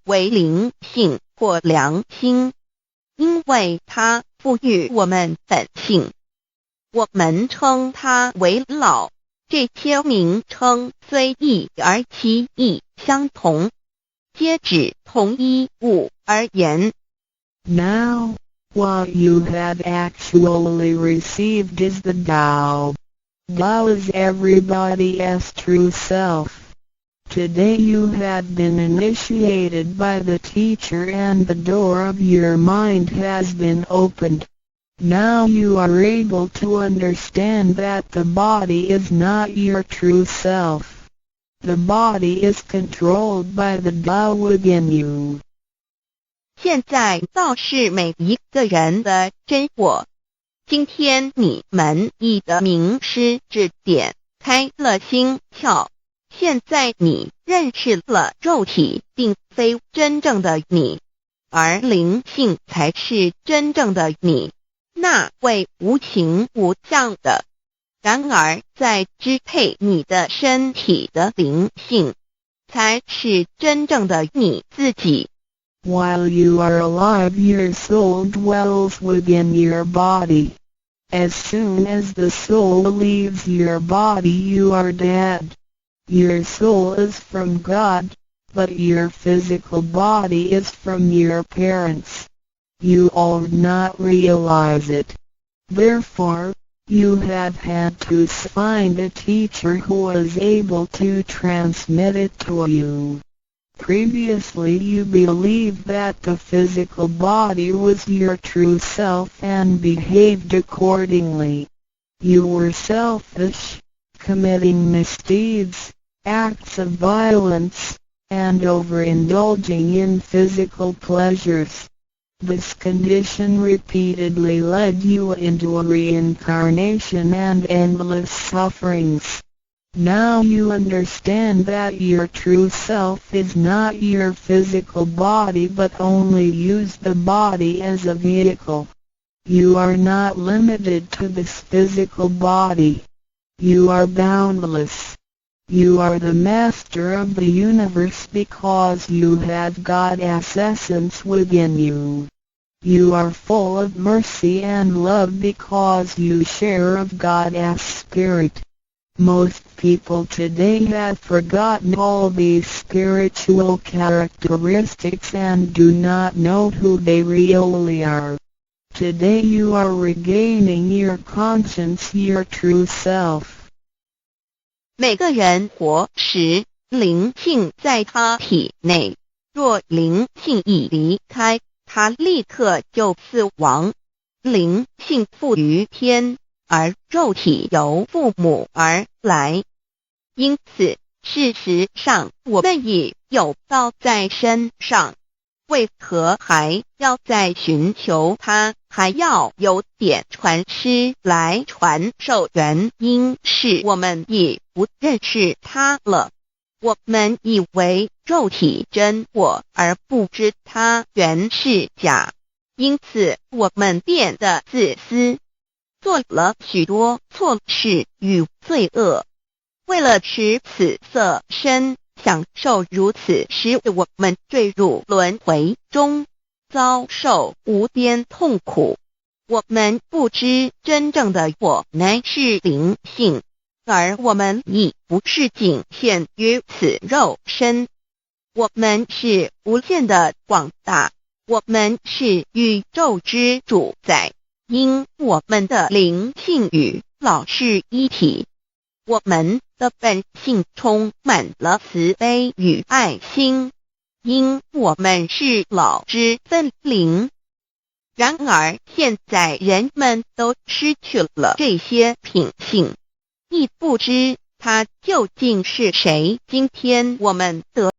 为灵性或良心，因为它赋予我们本性。我们称它为老，这些名称虽异而其意相同，皆指同一物而言。Now, what you have actually received is the Tao. Tao is everybody's true self. Today you have been initiated by the teacher and the door of your mind has been opened. Now you are able to understand that the body is not your true self. The body is controlled by the Tao within you. 现在道是每一个人的真我。今天你们一的名师指点开了心窍，现在你认识了肉体并非真正的你，而灵性才是真正的你，那位无形无相的。然而在支配你的身体的灵性，才是真正的你自己。While you are alive, your soul dwells within your body. As soon as the soul leaves your body, you are dead. Your soul is from God, but your physical body is from your parents. You all not realize it. Therefore, you have had to find a teacher who is able to transmit it to you. Previously you believed that the physical body was your true self and behaved accordingly. You were selfish, committing misdeeds, acts of violence, and overindulging in physical pleasures. This condition repeatedly led you into a reincarnation and endless sufferings. Now you understand that your true self is not your physical body but only use the body as a vehicle. You are not limited to this physical body. You are boundless. You are the master of the universe because you have God's essence within you. You are full of mercy and love because you share of God's spirit. Most people today have forgotten all these spiritual characteristics and do not know who they really are. Today you are regaining your conscience, your true self. 每个人活时，灵性在他体内，若灵性已离开，他立刻就死亡。灵性附于天，而肉体由父母而来。因此，事实上我们已有道在身上，为何还要再寻求它，还要有点传师来传授？原因是我们已不认识它了。我们以为肉体真我，而不知它原是假，因此我们变得自私，做了许多错事与罪恶。为了使此色身享受如此，使我们坠入轮回中，遭受无边痛苦。我们不知真正的我乃是灵性，而我们已不是仅限于此肉身。我们是无限的广大，我们是宇宙之主宰，因我们的灵性与老是一体。我们的本性充满了慈悲与爱心，因我们是老之分灵。然而现在人们都失去了这些品性，亦不知他究竟是谁。今天我们得